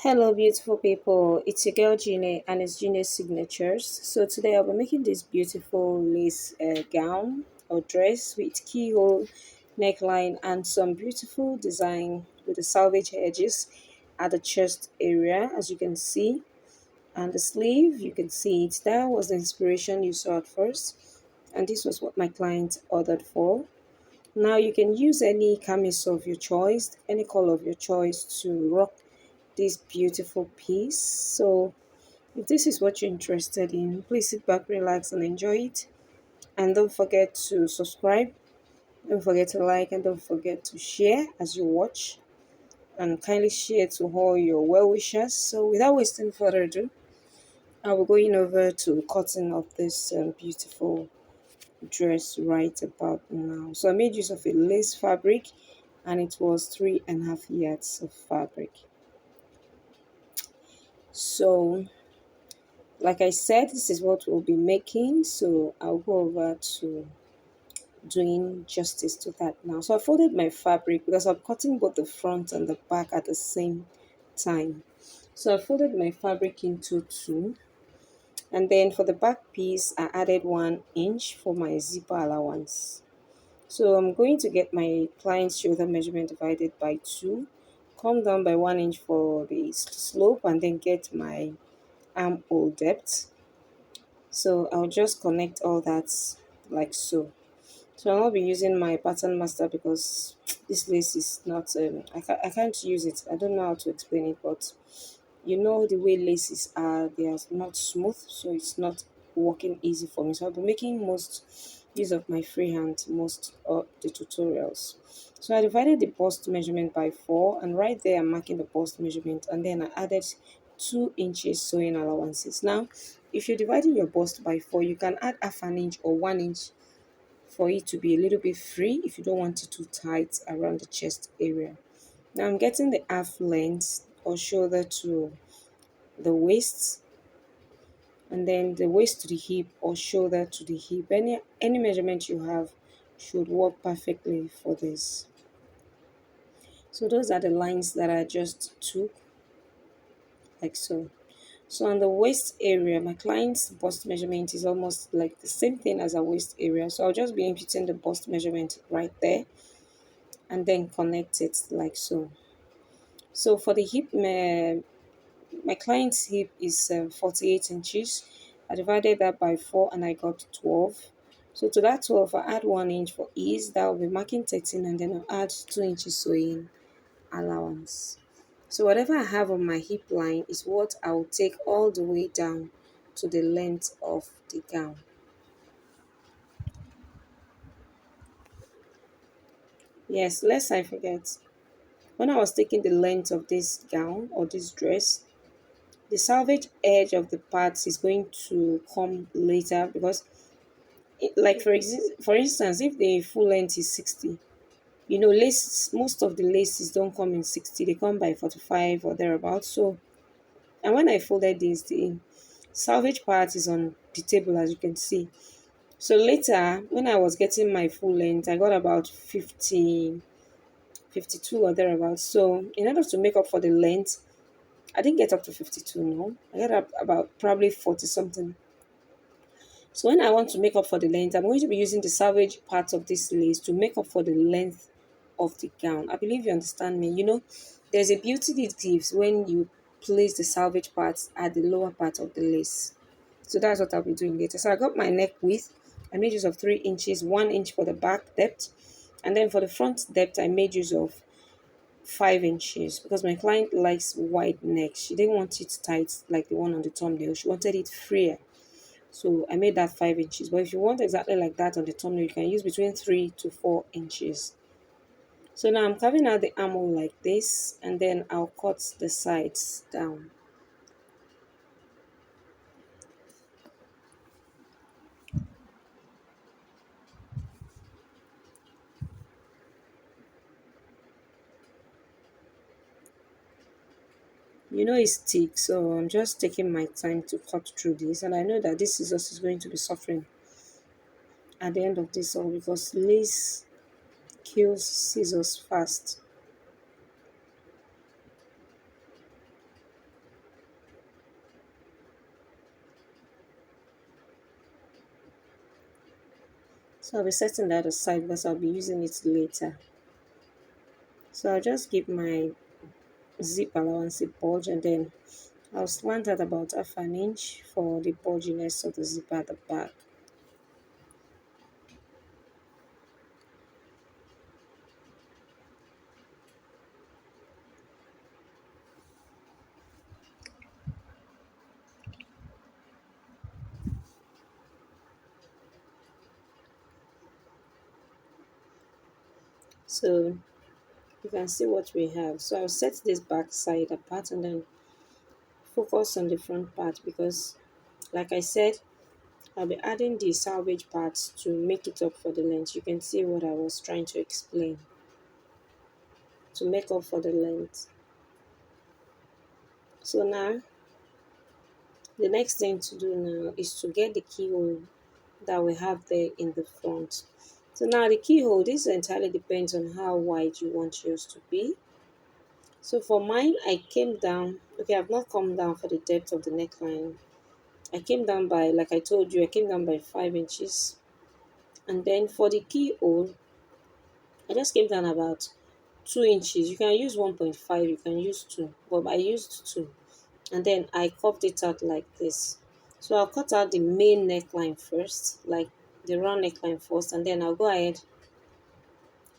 Hello, beautiful people. It's your girl Gina, and it's Gina's signatures. So today I'll be making this beautiful lace gown or dress with keyhole neckline and some beautiful design with the salvage edges at the chest area, as you can see, and the sleeve. You can see it. That was the inspiration you saw at first, and this was what my client ordered for. Now you can use any camisole of your choice, any color of your choice to rock this beautiful piece. So, if this is what you're interested in, please sit back, relax, and enjoy it. And don't forget to subscribe, don't forget to like, and don't forget to share as you watch. And kindly share to all your well wishers. So, without wasting further ado, I'll be going over to cutting of this beautiful dress right about now. So, I made use of a lace fabric, and it was 3.5 yards of fabric. So, like I said, this is what we'll be making, so I'll go over to doing justice to that now. So I folded my fabric because I'm cutting both the front and the back at the same time. So I folded my fabric into two, and then for the back piece I added 1 inch for my zipper allowance. So I'm going to get my client's shoulder measurement divided by 2, come down by 1 inch for the slope, and then get my armhole depth. So I'll just connect all that like so. So I'll not be using my pattern master because this lace is not, I can't use it. I don't know how to explain it, but you know the way laces are, they are not smooth, so it's not working easy for me. So I'll be making most use of my freehand most of the tutorials. So I divided the bust measurement by 4, and right there I'm marking the bust measurement, and then I added 2 inches sewing allowances. Now, if you're dividing your bust by 4, you can add half an inch or 1 inch for it to be a little bit free if you don't want it too tight around the chest area. Now I'm getting the half length or shoulder to the waist, and then the waist to the hip or shoulder to the hip. Any measurement you have should work perfectly for this. So those are the lines that I just took, like so. So on the waist area, my client's bust measurement is almost like the same thing as a waist area. So I'll just be inputting the bust measurement right there and then connect it like so. So for the hip, my client's hip is 48 inches. I divided that by 4 and I got 12. So to that 12, I add 1 inch for ease. That will be marking 13, and then I'll add 2 inches sewing allowance. So whatever I have on my hip line is what I will take all the way down to the length of the gown. Yes, lest I forget. When I was taking the length of this gown or this dress, the salvage edge of the parts is going to come later because, like for instance, if the full length is 60, lace, most of the laces don't come in 60, they come by 45 or thereabouts. So, and when I folded this, the salvage part is on the table, as you can see. So later, when I was getting my full length, I got about 50, 52 or thereabouts. So in order to make up for the length, I didn't get up to 52, no. I got up about probably 40 something. So when I want to make up for the length, I'm going to be using the salvage part of this lace to make up for the length of the gown. I believe you understand me. There's a beauty it gives when you place the salvage parts at the lower part of the lace. So that's what I'll be doing later. So I got my neck width. I made use of 3 inches, 1 inch for the back depth. And then for the front depth, I made use of 5 inches because my client likes wide neck. She didn't want it tight like the one on the thumbnail. She wanted it freer. So I made that 5 inches. But if you want exactly like that on the thumbnail, you can use between 3 to 4 inches. So now I'm carving out the armhole like this, and then I'll cut the sides down. It's thick, so I'm just taking my time to cut through this, and I know that this scissors is going to be suffering at the end of this all because lace kills scissors fast. So I'll be setting that aside because I'll be using it later. So I'll just give my zip allowance a bulge, and then I'll slant at about half an inch for the bulginess of the zip at the back. So you can see what we have. So I'll set this back side apart and then focus on the front part because, like I said, I'll be adding the salvage parts to make it up for the length. You can see what I was trying to explain to make up for the length. So now, the next thing to do now is to get the keyhole that we have there in the front. So now the keyhole, this entirely depends on how wide you want yours to be. So for mine, I came down, okay, I've not come down for the depth of the neckline. I came down by, like I told you, I came down by 5 inches. And then for the keyhole, I just came down about 2 inches. You can use 1.5, you can use 2, but I used 2. And then I curved it out like this. So I'll cut out the main neckline first, like the round neckline first, and then I'll go ahead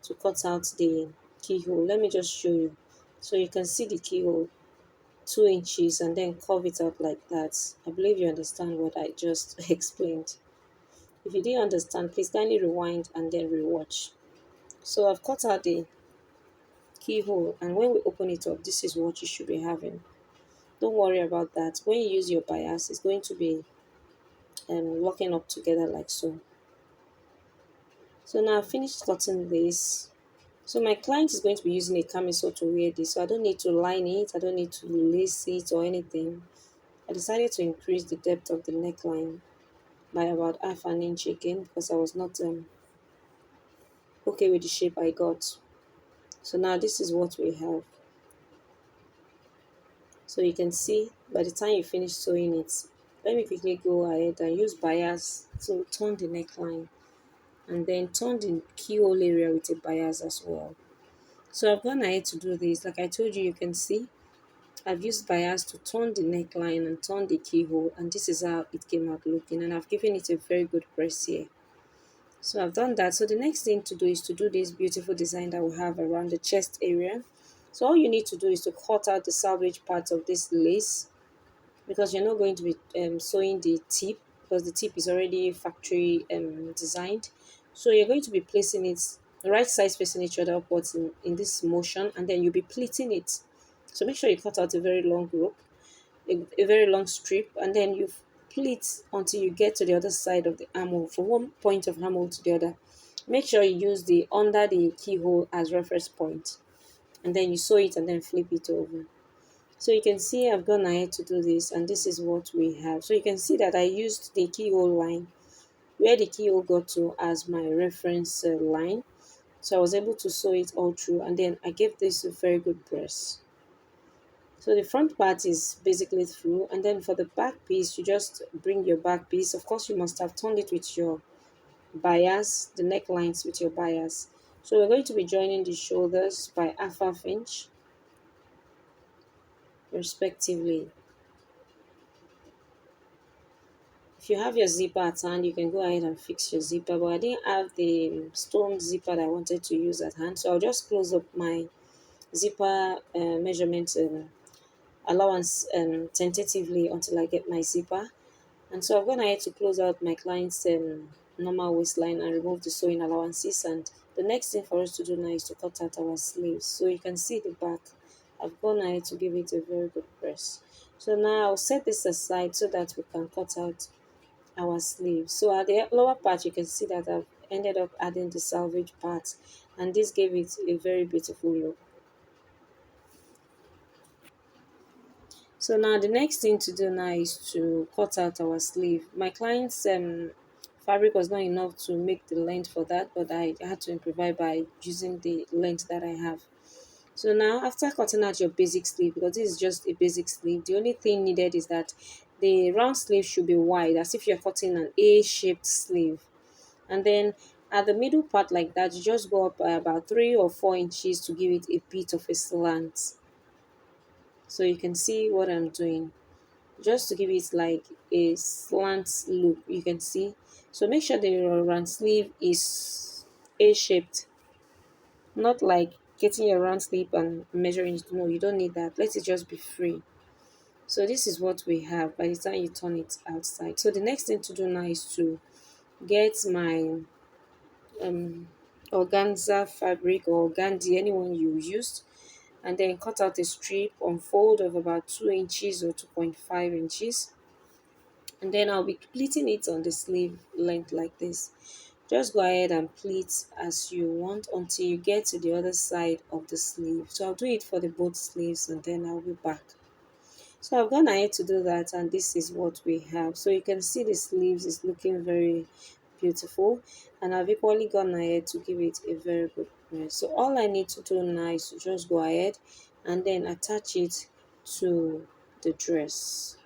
to cut out the keyhole. Let me just show you. So you can see the keyhole 2 inches and then curve it out like that. I believe you understand what I just explained. If you didn't understand, please kindly rewind and then rewatch. So I've cut out the keyhole, and when we open it up, this is what you should be having. Don't worry about that. When you use your bias, it's going to be locking up together like so. So now I've finished cutting this. So my client is going to be using a camisole to wear this, so I don't need to line it, I don't need to lace it or anything. I decided to increase the depth of the neckline by about half an inch again because I was not okay with the shape I got. So now this is what we have. So you can see by the time you finish sewing it, let me quickly go ahead and use bias to turn the neckline and then turn the keyhole area with a bias as well. So I've gone ahead to do this. Like I told you, you can see I've used bias to turn the neckline and turn the keyhole, and this is how it came out looking, and I've given it a very good press here. So I've done that. So the next thing to do is to do this beautiful design that we have around the chest area. So all you need to do is to cut out the salvage part of this lace because you're not going to be sewing the tip because the tip is already factory designed. So you're going to be placing it the right sides facing each other upwards in this motion, and then you'll be pleating it. So make sure you cut out a very long rope, a very long strip, and then you pleat until you get to the other side of the armhole, from one point of armhole to the other. Make sure you use the under the keyhole as reference point, and then you sew it and then flip it over. So you can see I've gone ahead to do this, and this is what we have. So you can see that I used the keyhole line where the keyhole got to as my reference line. So I was able to sew it all through, and then I gave this a very good press. So the front part is basically through, and then for the back piece, you just bring your back piece. Of course, you must have turned it with your bias, the necklines with your bias. So we're going to be joining the shoulders by half inch respectively. If you have your zipper at hand, you can go ahead and fix your zipper, but I didn't have the stone zipper that I wanted to use at hand, so I'll just close up my zipper measurement allowance tentatively until I get my zipper. And so I've gone ahead to close out my client's normal waistline and remove the sewing allowances. And the next thing for us to do now is to cut out our sleeves. So you can see the back. I've gone ahead to give it a very good press. So now I'll set this aside so that we can cut out our sleeves. So at the lower part, you can see that I've ended up adding the salvage part, and this gave it a very beautiful look. So now the next thing to do now is to cut out our sleeve. My client's fabric was not enough to make the length for that, but I had to improvise by using the length that I have. So now after cutting out your basic sleeve, because this is just a basic sleeve, the only thing needed is that the round sleeve should be wide, as if you're cutting an A-shaped sleeve. And then at the middle part like that, you just go up by about 3 or 4 inches to give it a bit of a slant. So you can see what I'm doing, just to give it like a slant look, you can see. So make sure the round sleeve is A-shaped, not like getting your round sleeve and measuring it. No, you don't need that. Let it just be free. So this is what we have by the time you turn it outside. So the next thing to do now is to get my um organza fabric or organdy, anyone you used, and then cut out a strip on fold of about 2 inches or 2.5 inches, and then I'll be pleating it on the sleeve length like this. Just go ahead and pleat as you want until you get to the other side of the sleeve. So I'll do it for the both sleeves and then I'll be back. So I've gone ahead to do that, and this is what we have. So you can see the sleeves is looking very beautiful, and I've equally gone ahead to give it a very good press. So all I need to do now is to just go ahead and then attach it to the dress.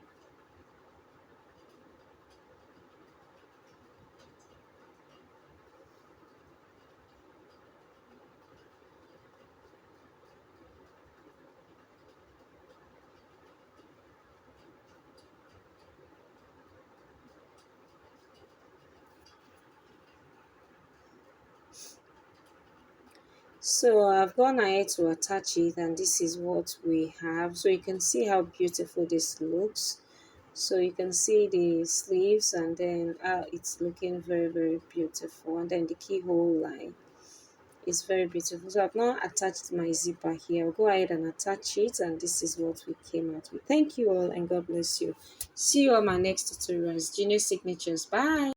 So I've gone ahead to attach it, and this is what we have. So you can see how beautiful this looks. So you can see the sleeves, and then it's looking very beautiful, and then the keyhole line is very beautiful. So I've now attached my zipper here. I'll go ahead and attach it, and this is what we came out with. Thank you all, and God bless you. See you on my next tutorials. Genius Signatures. Bye.